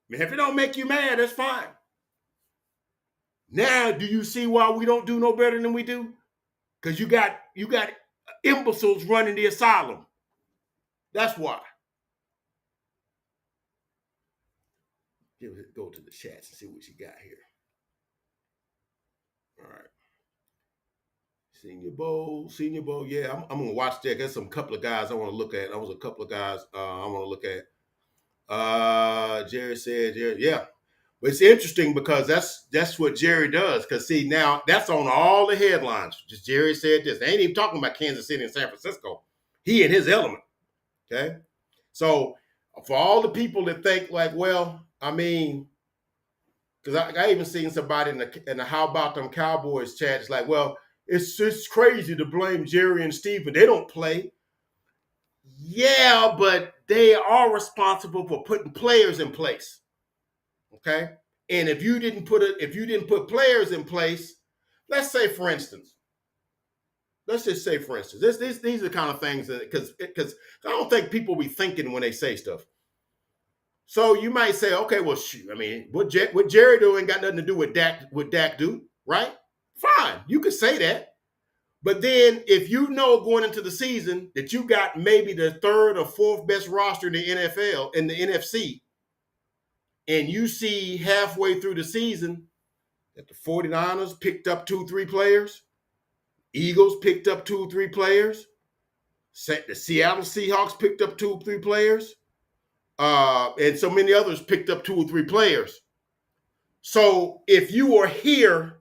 mean, if it don't make you mad, that's fine. Now, do you see why we don't do no better than we do? Because you got imbeciles running the asylum. That's why. Go to the chats and see what you got here. All right. Senior Bowl. Yeah, I'm going to watch that. There's some couple of guys I want to look at. I want to look at. Jerry said, yeah. But it's interesting because that's what Jerry does. Because, see, now that's on all the headlines. Just Jerry said this. They ain't even talking about Kansas City and San Francisco. He in his element. Okay? So, for all the people that think like, well, I mean, because I even seen somebody in the How About Them Cowboys chat. It's like, well, It's just crazy to blame Jerry and Stephen. They don't play. Yeah, but they are responsible for putting players in place. Okay, and if you didn't put players in place, let's say for instance, these are the kind of things that because I don't think people be thinking when they say stuff. So you might say, okay, well, shoot, I mean, what Jerry doing got nothing to do with Dak do, right? Fine, you could say that. But then if you know going into the season that you got maybe the third or fourth best roster in the NFL, in the NFC, and you see halfway through the season that the 49ers picked up 2-3 players, Eagles picked up 2-3 players, the Seattle Seahawks picked up 2-3 players, and so many others picked up 2 or 3 players. So if you are here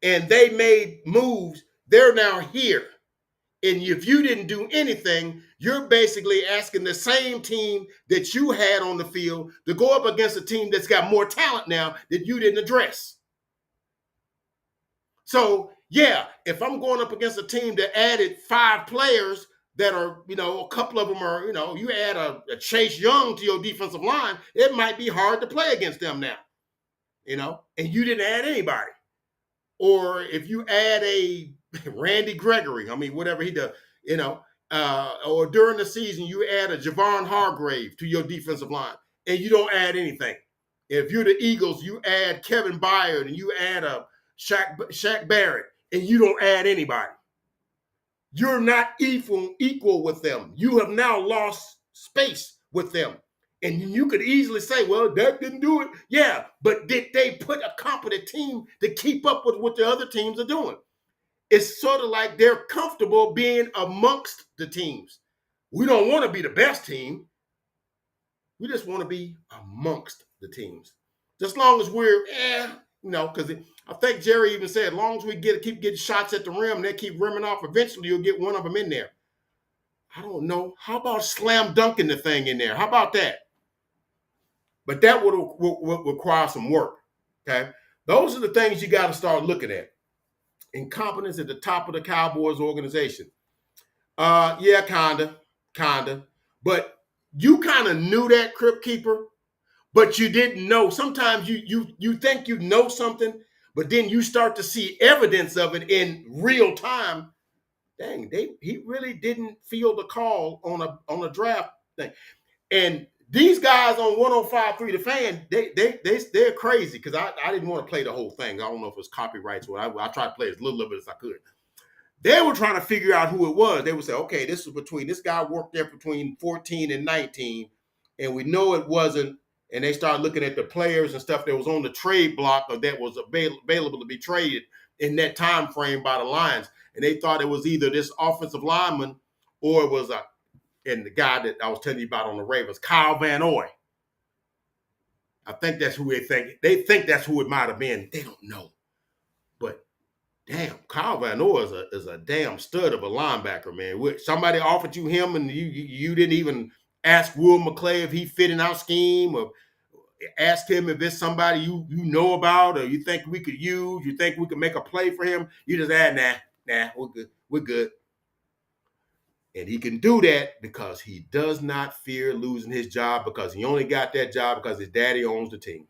and they made moves, they're now here. And if you didn't do anything, you're basically asking the same team that you had on the field to go up against a team that's got more talent now that you didn't address. So, yeah, if I'm going up against a team that added 5 players that are, a couple of them are, you add a Chase Young to your defensive line, it might be hard to play against them now, and you didn't add anybody. Or if you add a Randy Gregory, I mean, whatever he does, or during the season, you add a Javon Hargrave to your defensive line and you don't add anything. If you're the Eagles, you add Kevin Byard and you add a Shaq Barrett and you don't add anybody. You're not equal with them. You have now lost space with them. And you could easily say, well, Dak didn't do it. Yeah, but did they put a competent team to keep up with what the other teams are doing? It's sort of like they're comfortable being amongst the teams. We don't want to be the best team. We just want to be amongst the teams. Just as long as we're, because I think Jerry even said, as long as we keep getting shots at the rim and they keep rimming off, eventually you'll get one of them in there. I don't know. How about slam dunking the thing in there? How about that? But that would require some work, okay? Those are the things you got to start looking at. Incompetence at the top of the Cowboys organization. Yeah, kinda. But you kind of knew that, Crypt Keeper, but you didn't know. Sometimes you think you know something, but then you start to see evidence of it in real time. Dang, he really didn't feel the call on a draft thing. And these guys on 105.3 The Fan, they're crazy because I didn't want to play the whole thing. I don't know if it was copyrights or I tried to play as little of it as I could. They were trying to figure out who it was. They would say, okay, this guy worked there between 14 and 19, and we know it wasn't. And they started looking at the players and stuff that was on the trade block or that was available to be traded in that time frame by the Lions. And they thought it was either this offensive lineman or it was and the guy that I was telling you about on the Ravens, Kyle Van Noy. I think that's who they think. They think that's who it might have been. They don't know. But damn, Kyle Van Noy is a damn stud of a linebacker, man. Somebody offered you him and you didn't even ask Will McClay if he fit in our scheme or ask him if it's somebody you know about or you think we could use, you think we could make a play for him. You just nah, we're good. And he can do that because he does not fear losing his job because he only got that job because his daddy owns the team.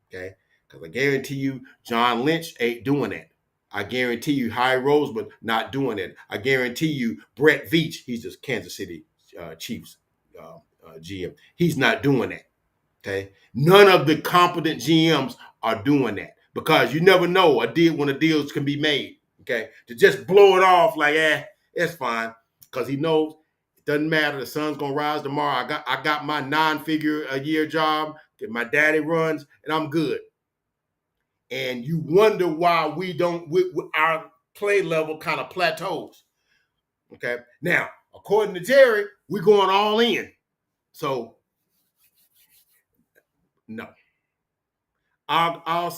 Okay? Because I guarantee you, John Lynch ain't doing that. I guarantee you, Howie Roseman not doing it. I guarantee you, Brett Veach, he's just Kansas City Chiefs GM. He's not doing that. Okay? None of the competent GMs are doing that because you never know when a deal can be made. Okay? To just blow it off like, it's fine. Because he knows it doesn't matter. The sun's gonna rise tomorrow. I got my 9-figure a year job that my daddy runs, and I'm good. And you wonder why our play level kind of plateaus. Okay. Now, according to Jerry, we're going all in. So no. I'll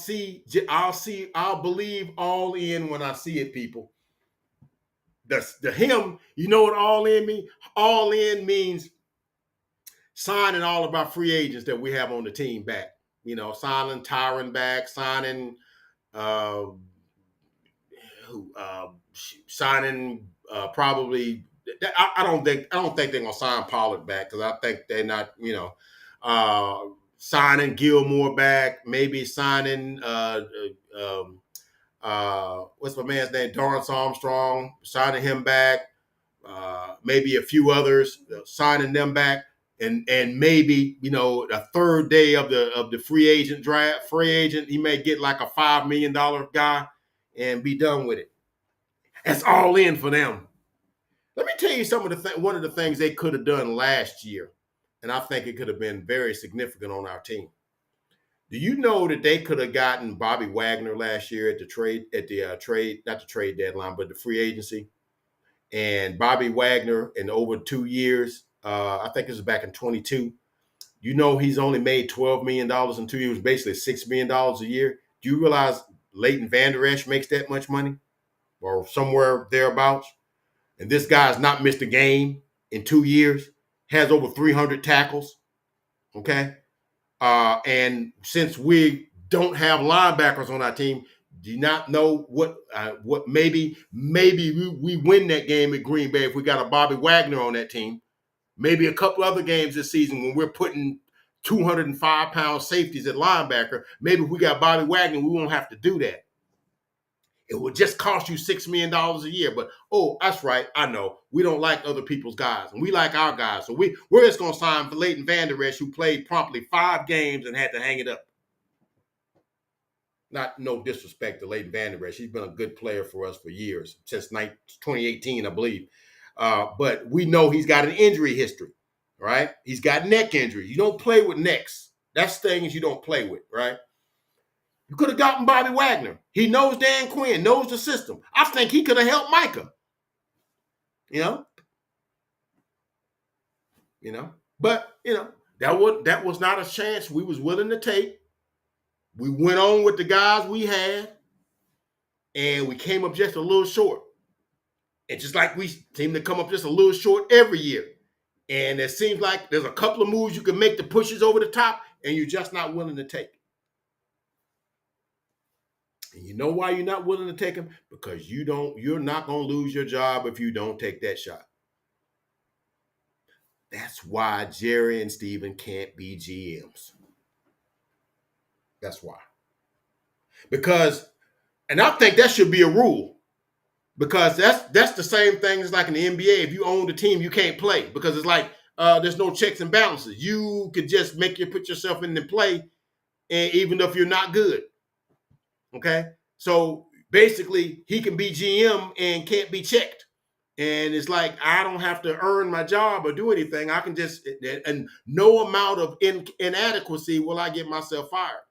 believe all in when I see it, people. The him, you know what all in means? All in means signing all of our free agents that we have on the team back. Signing Tyron back, signing signing probably. I don't think they're gonna sign Pollard back because I think they're not. Signing Gilmore back, maybe signing what's my man's name, Dorrance Armstrong, signing him back. Maybe a few others signing them back, and maybe the third day of the free agent draft, he may get like a $5 million guy and be done with it. That's all in for them. Let me tell you one of the things they could have done last year, and I think it could have been very significant on our team. Do you know that they could have gotten Bobby Wagner last year at the trade not the trade deadline, but the free agency? And Bobby Wagner in over 2 years, I think this was back in 22. He's only made $12 million in 2 years, basically $6 million a year. Do you realize Leighton Vander Esch makes that much money or somewhere thereabouts? And this guy's not missed a game in 2 years, has over 300 tackles. Okay. And since we don't have linebackers on our team, do you not know what maybe we win that game at Green Bay if we got a Bobby Wagner on that team. Maybe a couple other games this season when we're putting 205-pound safeties at linebacker. Maybe if we got Bobby Wagner, we won't have to do that. It will just cost you $6 million a year. But, that's right. I know. We don't like other people's guys, and we like our guys. So we're just going to sign for Leighton Vander Esch, who played promptly 5 games and had to hang it up. Not no disrespect to Leighton Vander Esch. He's been a good player for us for years, since 2018, I believe. But we know he's got an injury history, right? He's got neck injuries. You don't play with necks. That's things you don't play with, right? You could have gotten Bobby Wagner. He knows Dan Quinn, knows the system. I think he could have helped Micah. But that was not a chance we was willing to take. We went on with the guys we had, and we came up just a little short. And just like we seem to come up just a little short every year. And it seems like there's a couple of moves you can make to push us over the top, and you're just not willing to take. And you know why you're not willing to take them? Because you're not going to lose your job if you don't take that shot. That's why Jerry and Steven can't be GMs. That's why. And I think that should be a rule. Because that's the same thing as like in the NBA. If you own the team, you can't play. Because it's like there's no checks and balances. You could just put yourself in the play, and even if you're not good. Okay, so basically he can be GM and can't be checked, and it's like I don't have to earn my job or do anything. I can just, and no amount of inadequacy will I get myself fired.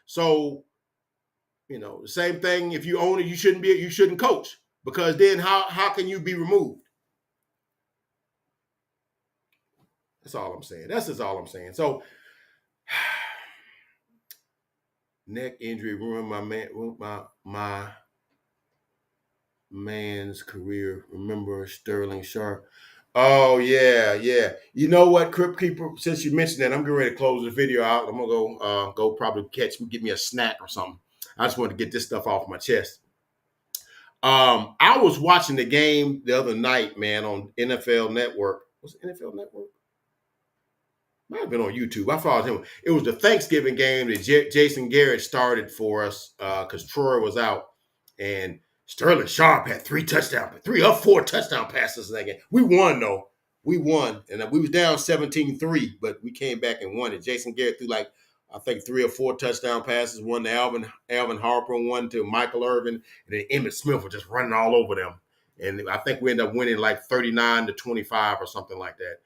So, the same thing. If you own it, you shouldn't coach, because then how can you be removed? That's all I'm saying. That's just all I'm saying. So. Neck injury ruined my man's career. Remember Sterling Sharp? Oh yeah. You know what, Crypt Keeper? Since you mentioned that, I'm getting ready to close the video out. I'm gonna go probably get me a snack or something. I just wanted to get this stuff off my chest. I was watching the game the other night, man, on NFL Network. Was it NFL Network? Might have been on YouTube. I followed him. It was the Thanksgiving game that Jason Garrett started for us because Troy was out. And Sterling Sharp had 3 or 4 touchdown passes in that game. We won, though. We won. And we was down 17-3, but we came back and won it. Jason Garrett threw I think 3 or 4 touchdown passes. One to Alvin Harper, one to Michael Irvin. And then Emmitt Smith was just running all over them. And I think we ended up winning 39-25 or something like that.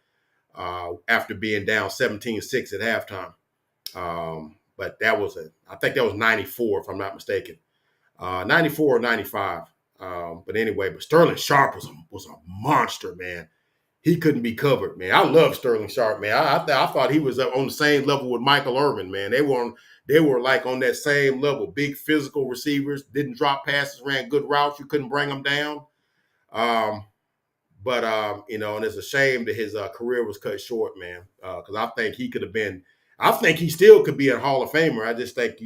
After being down 17-6 at halftime. But I think that was 94, if I'm not mistaken. 94 or 95. But anyway, Sterling Sharp was a monster, man. He couldn't be covered, man. I love Sterling Sharp, man. I thought he was on the same level with Michael Irvin, man. They were like on that same level. Big physical receivers, didn't drop passes, ran good routes. You couldn't bring them down. But and it's a shame that his career was cut short, man. Because I think he could have been. I think he still could be a Hall of Famer. I just think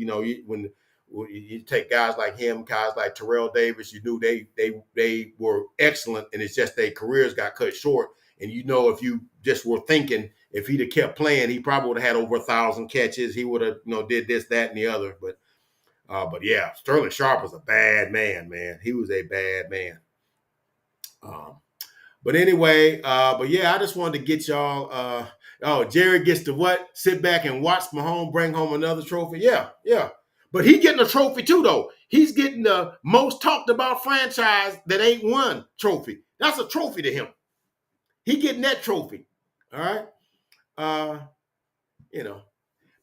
when you take guys like him, guys like Terrell Davis, you knew they were excellent, and it's just their careers got cut short. And if you just were thinking if he'd have kept playing, he probably would have had over 1,000 catches. He would have did this, that, and the other. But yeah, Sterling Sharpe was a bad man, man. He was a bad man. But anyway, but yeah, I just wanted to get y'all. Jerry gets to what? Sit back and watch Mahomes bring home another trophy. Yeah. But he getting a trophy too, though. He's getting the most talked about franchise that ain't won trophy. That's a trophy to him. He getting that trophy. All right.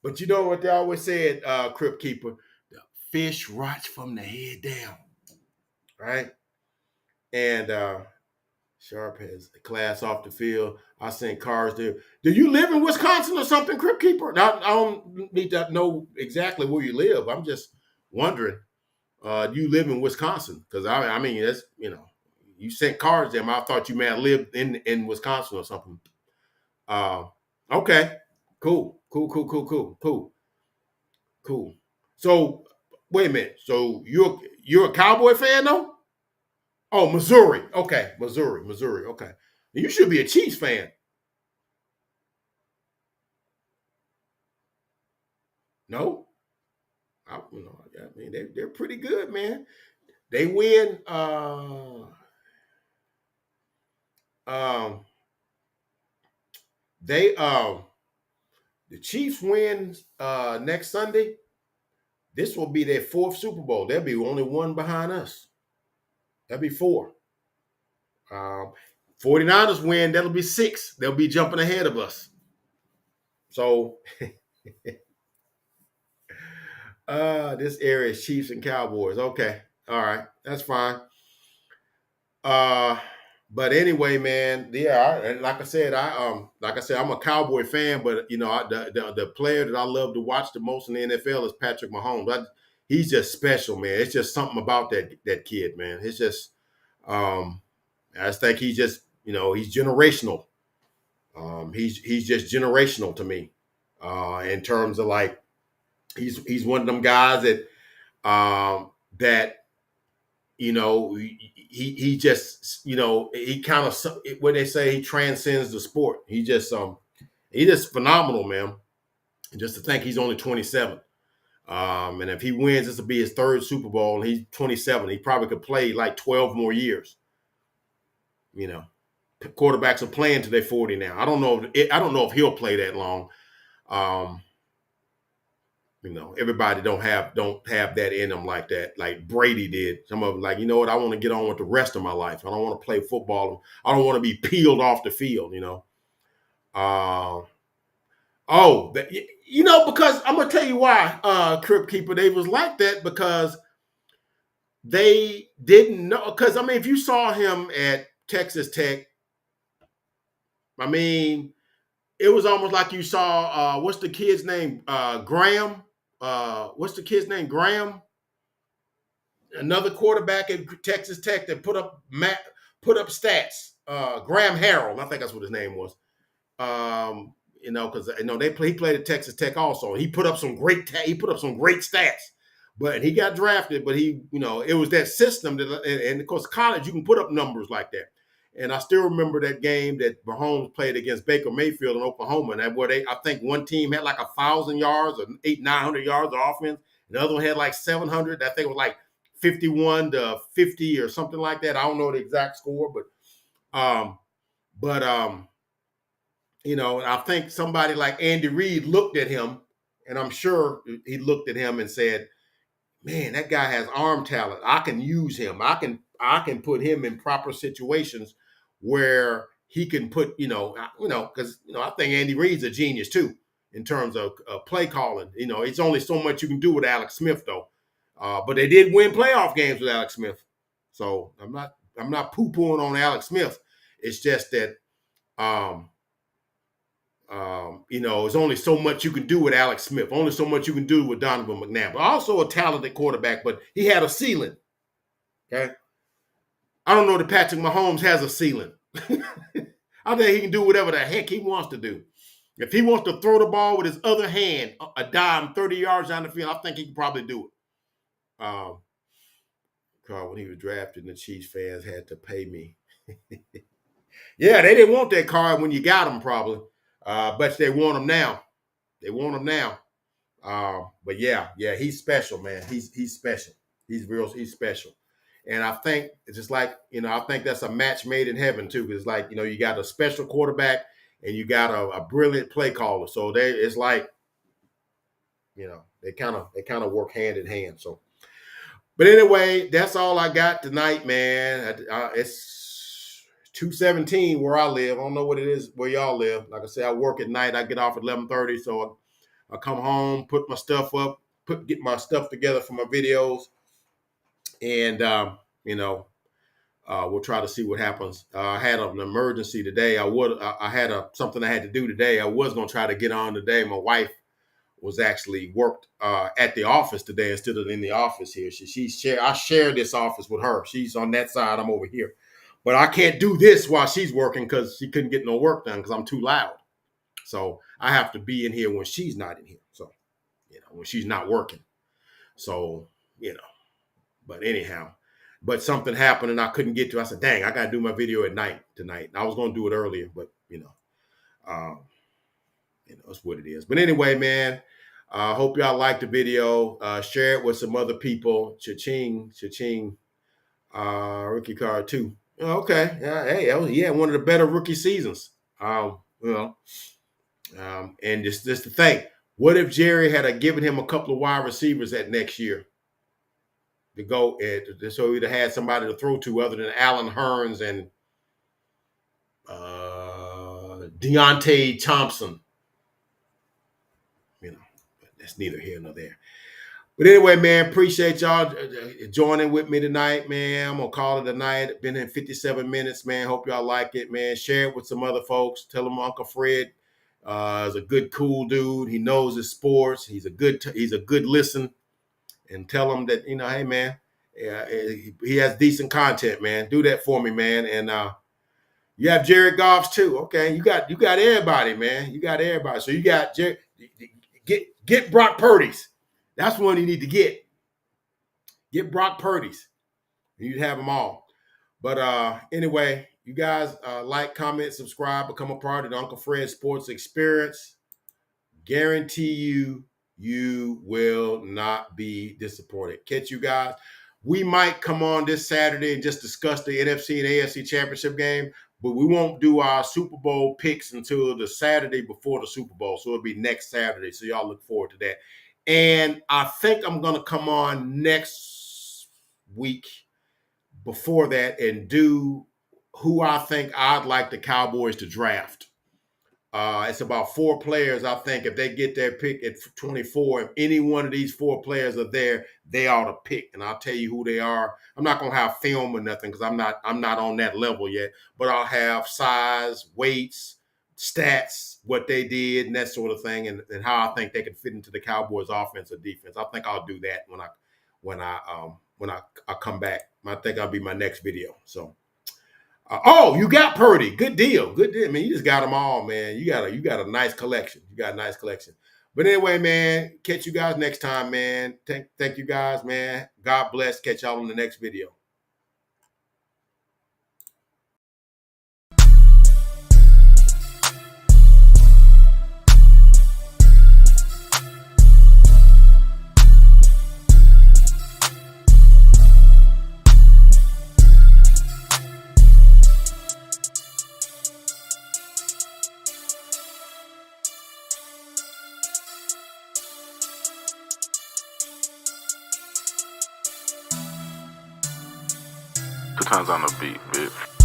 But you know what they always said, Crypt Keeper, the fish rots from the head down. Right? And Sharpe has a class off the field. I seen cars there. Do you live in Wisconsin or something, Crypt Keeper? I don't need to know exactly where you live. I'm just wondering, do you live in Wisconsin? Because I mean, that's you sent cars there. I thought you may have lived in Wisconsin or something. Okay, cool. So wait a minute. So you're a Cowboy fan though? Oh, Missouri. Okay, Missouri. Okay, you should be a Chiefs fan. No, I mean they're pretty good, man. They win. The Chiefs win next Sunday. This will be their 4th Super Bowl. There'll be only one behind us. That'll be 4. 49ers win. That'll be 6. They'll be jumping ahead of us. So this area is Chiefs and Cowboys. Okay. All right. That's fine. But anyway, man, yeah, and like I said, I'm a Cowboy fan, but the player that I love to watch the most in the NFL is Patrick Mahomes. He's just special, man. It's just something about that kid, man. It's just I just think he's just, he's generational. He's just generational to me. In terms of like he's one of them guys that he just he kind of what they say, he transcends the sport. He's just phenomenal, man. And just to think he's only 27. And if he wins, this will be his 3rd Super Bowl, and he's 27. He probably could play like 12 more years. Quarterbacks are playing till they're 40 now. I don't know if he'll play that long. Everybody don't have that in them like that, like Brady did. Some of them like, you know what, I want to get on with the rest of my life. I don't want to play football. I don't want to be peeled off the field, because I'm gonna tell you why, Crypt Keeper, they was like that because they didn't know. Because I mean, if you saw him at Texas Tech, I mean, it was almost like you saw what's the kid's name? Graham. What's the kid's name? Graham. Another quarterback at Texas Tech that put up stats. Graham Harrell, I think that's what his name was. Because he played at Texas Tech also. He put up some great stats, but he got drafted. But it was that system and of course college you can put up numbers like that. And I still remember that game that Mahomes played against Baker Mayfield in Oklahoma, and I think one team had like 1,000 yards or 900 yards of offense, and the other one had like 700. I think it was like 51 to 50 or something like that. I don't know the exact score, but I think somebody like Andy Reid looked at him, and I'm sure he looked at him and said, "Man, that guy has arm talent. I can use him. I can put him in proper situations where he can put, because I think Andy Reid's a genius too in terms of play calling. It's only so much you can do with Alex Smith though, but they did win playoff games with Alex Smith. So I'm not poo-pooing on Alex Smith. It's just that there's only so much you can do with Alex Smith, only so much you can do with Donovan McNabb. But also a talented quarterback, but he had a ceiling. Okay. I don't know that Patrick Mahomes has a ceiling. I think he can do whatever the heck he wants to do. If he wants to throw the ball with his other hand, a dime 30 yards down the field, I think he can probably do it. Carl, when he was drafted, and the Chiefs fans had to pay me. Yeah, they didn't want that card when you got him, probably. But they want him now. They want him now. But yeah, he's special, man. He's special. He's special. And I think it's just like, I think that's a match made in heaven too. Because like, you got a special quarterback and you got a brilliant play caller. So it's like, they kind of work hand in hand. So, but anyway, that's all I got tonight, man. It's 2:17 where I live. I don't know what it is where y'all live. Like I said, I work at night. I get off at 11:30, so I come home, put my stuff up, get my stuff together for my videos, and we'll try to see what happens. I had an emergency today. I had something I had to do today. I was gonna try to get on today. My wife was actually worked at the office today instead of in the office here. I share this office with her. She's on that side. I'm over here, but I can't do this while she's working because she couldn't get no work done because I'm too loud. So I have to be in here when she's not in here. So when she's not working. So but anyhow, but something happened and I couldn't get to. I said, dang, I got to do my video at night tonight. I was going to do it earlier, but it's what it is. But anyway, man, I hope y'all liked the video. Share it with some other people. Cha-ching, rookie card too. Okay. Hey, he had one of the better rookie seasons. And just the thing. What if Jerry had given him a couple of wide receivers that next year to go so he'd have had somebody to throw to other than Allen Hurns and Deontay Thompson? But that's neither here nor there. But anyway, man, appreciate y'all joining with me tonight, man. I'm going to call it a night. Been in 57 minutes, man. Hope y'all like it, man. Share it with some other folks. Tell them Uncle Fred is a good, cool dude. He knows his sports. He's a good listen. And tell him that, hey, man, he has decent content, man. Do that for me, man. And you have Jared Goff's too. Okay, you got everybody, man. You got everybody. So you got Jared. Get Brock Purdy's. That's one you need to get. Get Brock Purdy's. You'd have them all. But anyway, you guys like, comment, subscribe, become a part of the Uncle Fred Sports Experience. Guarantee you will not be disappointed. Catch you guys. We might come on this Saturday and just discuss the NFC and AFC championship game, but we won't do our Super Bowl picks until the Saturday before the Super Bowl. So it'll be next Saturday. So y'all look forward to that. And I think I'm going to come on next week before that and do who I think I'd like the Cowboys to draft. It's about 4 players. I think if they get their pick at 24, if any one of these 4 players are there, they ought to pick. And I'll tell you who they are. I'm not going to have film or nothing because I'm not on that level yet. But I'll have size, weights, stats, what they did, and that sort of thing, and how I think they can fit into the Cowboys' offense or defense. I think I'll do that when I come back. I think that'll be my next video. So. You got Purdy. Good deal. Good deal. I mean, you just got them all, man. You got a nice collection. But anyway, man, catch you guys next time, man. Thank you guys, man. God bless. Catch y'all in the next video. Two times on the beat, bitch.